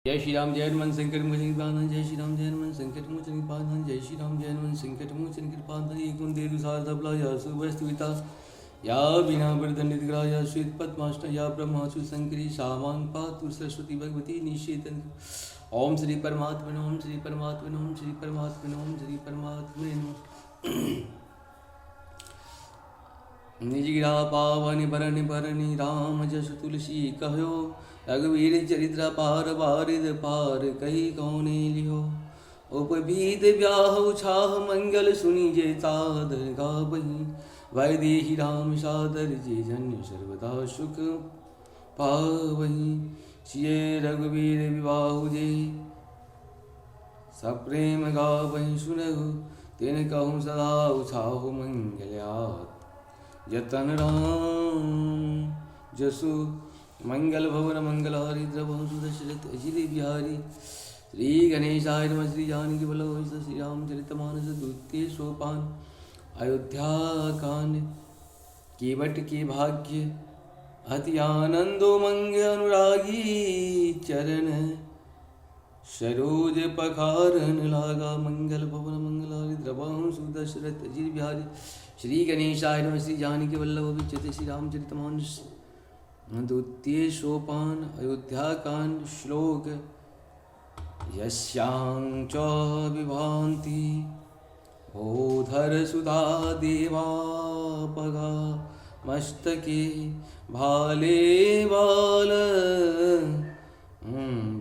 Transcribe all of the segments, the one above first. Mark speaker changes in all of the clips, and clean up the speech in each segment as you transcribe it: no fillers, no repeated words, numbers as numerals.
Speaker 1: जय श्री राम जय हनुमान संकट मोचन कृपानाथ जय श्री राम जय हनुमान संकट मोचन कृपानाथ जय श्री राम जय हनुमान संकट मोचन कृपानाथ एक कुंते दुसारधबला या सुभस्तुता या बिना वरदंडित ग्राया श्वेत पद्माष्ट या ब्रह्मासु संकरी सामांग पातु सरस्वती भगवती निषेधन। ओम श्री परमात्मने ओम श्री परमात्मने ओम श्री परमात्मने ओम श्री परमात्मने निजगिरा पावन बरन बरनी राम जस तुलसी कहो रघुवीर चरित्र पार बारिद पार कही कौने लियो उपबीत ब्याह छाह मंगल सुनी जे तादर गावही वै देहि राम सादर जे जन सर्वदा सुख पावही सिय रघुवीर विवाह जे सप्रेम गावही सुनहु तिन कहूँ सदा उछाहु मंगल्यात जतन राम जसु मंगल भवन मंगलहारी द्रवहु सुदशरथ अजित बिहारी श्री गणेशाय नमः श्री जानकी वल्लभ श्री रामचरितमानस द्वितीय सोपान अयोध्या कांड केवट के भाग्य अति आनंदो मंग अनुरागी चरण सरोज पखारन लागा मंगल भवन मंगलहारी द्रवहु सुदशरथ अजित बिहारी श्री गणेशाय नमः श्री जानकी वल्लभ विच्युत श्री रामचरितमानस द्वितीय सोपान अयोध्या कांड श्लोक यस्यां च विभान्ति बोधर सुधा देवापगा मस्तके भाले बाल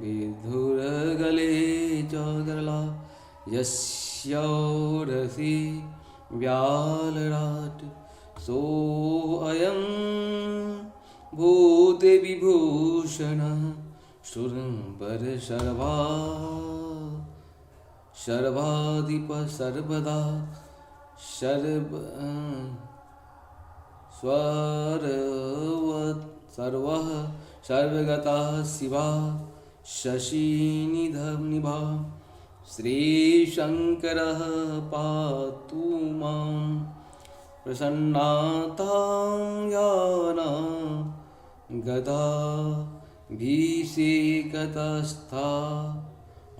Speaker 1: विधुर गले च गरला यस्योरसि व्यालराट सो अयं भूत विभूषण सुरंबर सर्वा सर्वाधिप सर्वदा सर्व सर्वः सर्वगता शिवा शशिनिधनिभा श्रीशंकरः पातु मां प्रसन्नातां याना गदा भीषेकतस्था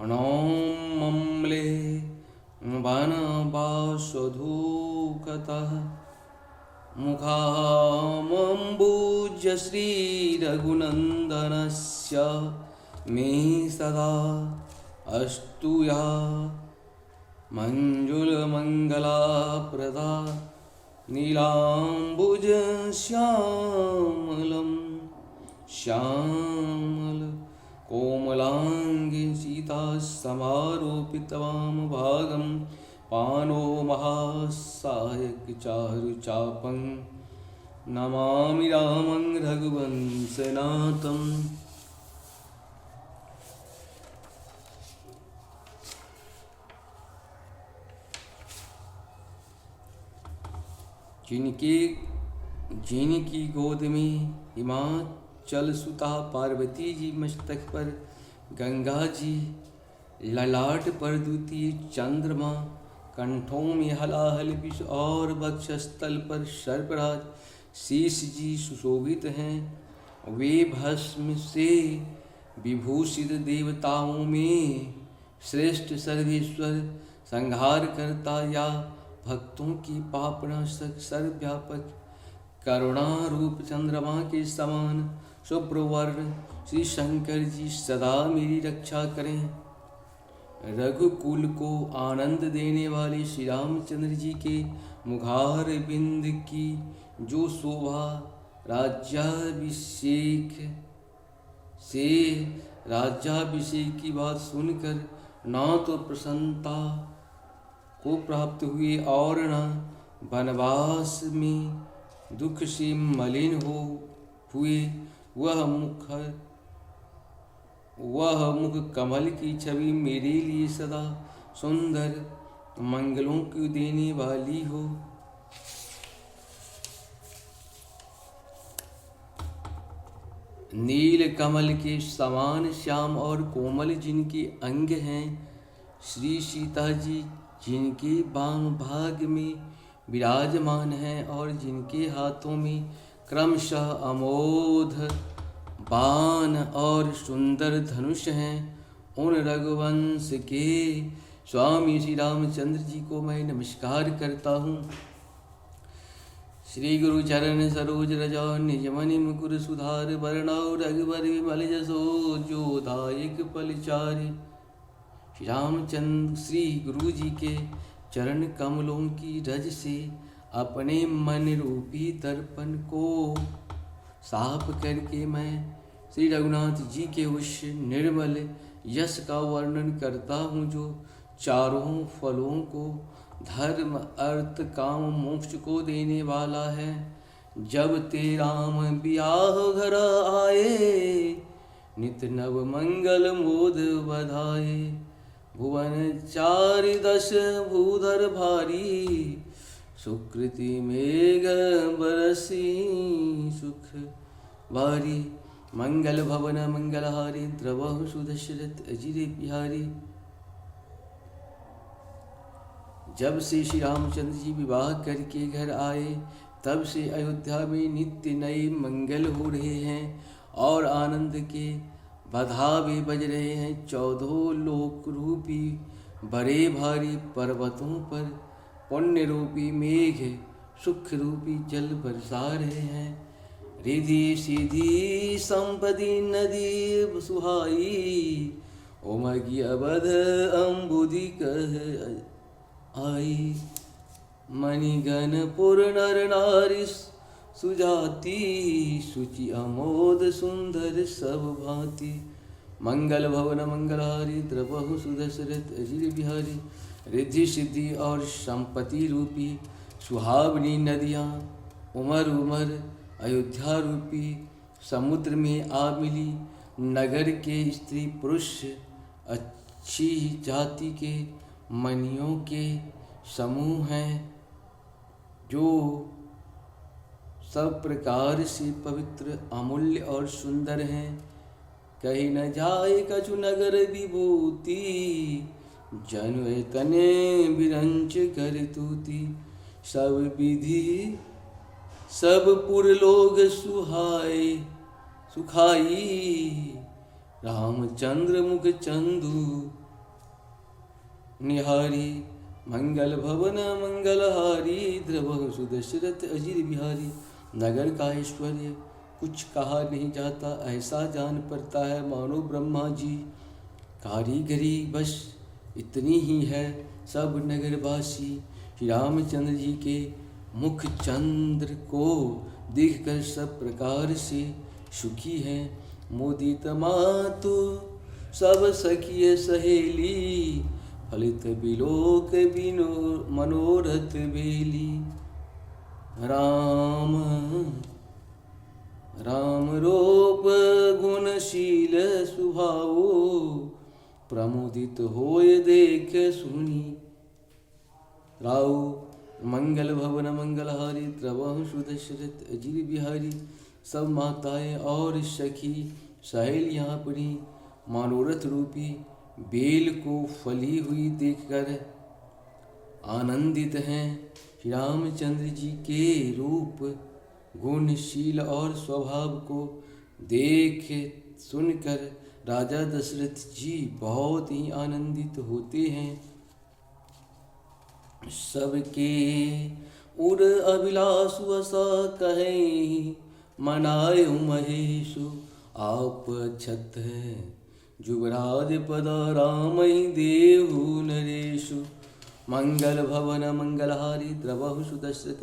Speaker 1: अणोमम्ले वनवासधूकतः मुखामम्बुज श्रीरघुनन्दनस्य मे सदा अस्तु या मञ्जुलमङ्गलाप्रदा नीलाम्बुज श्यामलं श्यामल कोमलांगी सीता समारोपितवाम भागम पानो महासायक चारु चापं नमामि रामं रघुवंशनाथं। जिनकी गोद में हिमाचल सुता पार्वती जी, मस्तक पर गंगा जी, ललाट पर द्वितीय चंद्रमा, कंठों में हलाहल विष और वक्षस्थल पर सर्पराज, शीश जी सुशोभित हैं। वे भस्म से विभूषित देवताओं में श्रेष्ठ सर्वेश्वर, संहार करता या भक्तों की पापनाशक, सर्वव्यापक करुणा रूप चंद्रमा के समान शुभ्रवर्ण श्री शंकर जी सदा मेरी रक्षा करें। रघुकुल को आनंद देने वाले श्री रामचंद्र जी के मुखार बिंद की जो शोभा, राज्याभिषेक की बात सुनकर ना तो प्रसन्नता को प्राप्त हुए और न वनवास में दुख से मलिन हुए। वह मुख कमल की छवि मेरे लिए सदा सुंदर मंगलों को देने वाली हो। नील कमल के समान श्याम और कोमल जिनके अंग हैं, श्री सीता जी जिनके वाम भाग में विराजमान हैं और जिनके हाथों में क्रमशः अमोध बाण और सुंदर धनुष हैं उन रघुवंश के। स्वामी श्री रामचंद्र जी को मैं नमस्कार करता हूँ। श्री गुरु चरण सरोज रज निज मनि मुकुर सुधार वरणाउ रघुबर विमल जसो जो दायक फलचारि। श्री रामचंद्र श्री गुरु जी के चरण कमलों की रज से अपने मन रूपी दर्पण को साफ करके मैं श्री रघुनाथ जी के उस निर्मल यश का वर्णन करता हूँ जो चारों फलों को धर्म अर्थ काम मोक्ष को देने वाला है। जब ते राम बियाह घर आए नित नव मंगल मोद बधाए। भुवन चारि दश भूधर भारी सुकृति मेघ बरसी सुख बारी। मंगल भवन मंगलहारी द्रवहु सुदशरथ अजिर बिहारी। जब से श्री रामचंद्र जी विवाह करके घर आए तब से अयोध्या में नित्य नए मंगल हो रहे हैं और आनंद के बधावे बज रहे हैं। 14 लोक रूपी बड़े भारी पर्वतों पर पुण्य रूपी मेघ सुख रूपी जल बरसा रहे हैं। रिधि सीधी संपत्ति नदी सुहाई उमगी अवध अम्बुदि कह आई। मणिगण पुर नर नारी सुजाति सुचि अमोद सुंदर सब भांति। मंगल भवन मंगलहारी द्रवहु सुदशरथ अजिर बिहारी। रिद्धि सिद्धि और संपत्ति रूपी सुहावनी नदियाँ उमर उमर अयोध्या रूपी समुद्र में आ मिली। नगर के स्त्री पुरुष अच्छी जाति के मणियों के समूह हैं जो सब प्रकार से पवित्र अमूल्य और सुंदर हैं। कहीं न जाए कछु नगर विभूति जन तने विरंच कर तूती। सब विधि सब पुर लोग सुहाए सुखाई रामचंद्र मुख चंदू निहारी। मंगल भवन मंगलहारी द्रवहु सुदशरथ अजिर बिहारी। नगर का ऐश्वर्य कुछ कहा नहीं जाता, ऐसा जान पड़ता है मानो ब्रह्मा जी कारीगरी बस इतनी ही है। सब नगरवासी श्री रामचंद्र जी के मुख चंद्र को देखकर सब प्रकार से सुखी हैं। मोदित मातु सब सखिय सहेली फलित बिलोक बिनो मनोरथ बेली। राम राम रूप गुणशील सुभावो प्रमुदित होय देख सुनी। राउ मंगल भवन मंगलहारी द्रवहु सुदशरथ अजिर बिहारी। सब माताएं और सखी सहेलियाँ अपनी मनोरथ रूपी बेल को फली हुई देखकर आनंदित हैं। श्री रामचंद्र जी के रूप गुणशील और स्वभाव को देख सुनकर राजा दशरथ जी बहुत ही आनंदित होते हैं। सबके उर अभिलाषु असा कहे मनाय महेशु। आप छत जुगराज पदा राम देहु नरेशु। मंगल भवन मंगलहारी द्रवहु सुदशरथ।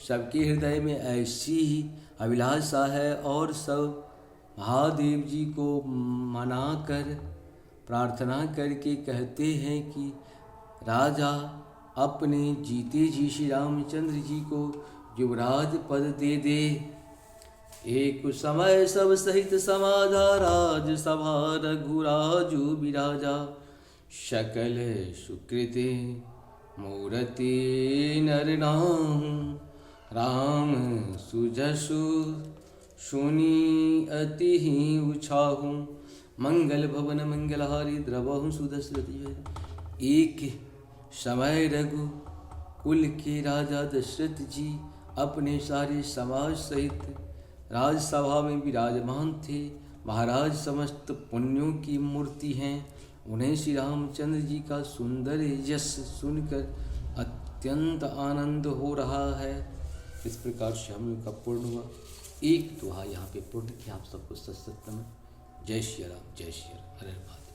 Speaker 1: सबके हृदय में ऐसी ही अभिलाषा है और सब महादेव जी को मनाकर प्रार्थना करके कहते हैं कि राजा अपने जीते जी श्री रामचंद्र जी को युवराज पद दे दे। एक समय सब सहित समाजा राज सभा रघुराजु विराजा। सकल सुकृति मूर्ति नर नाम राम सुजसु सुनी अति ही उछाहू। मंगल भवन मंगलहारी द्रवहु सुदशरथ। एक समय रघु कुल के राजा दशरथ जी अपने सारे समाज सहित राजसभा में विराजमान थे। महाराज समस्त पुण्यों की मूर्ति हैं। उन्हें श्री रामचंद्र जी का सुंदर यश सुनकर अत्यंत आनंद हो रहा है। इस प्रकार से हम लोग का पूर्ण हुआ। एक दोहा यहाँ पे पूर्ण किया। आप सबको सत नमन। जय श्री राम, जय श्री राम, हरे हर महादेव।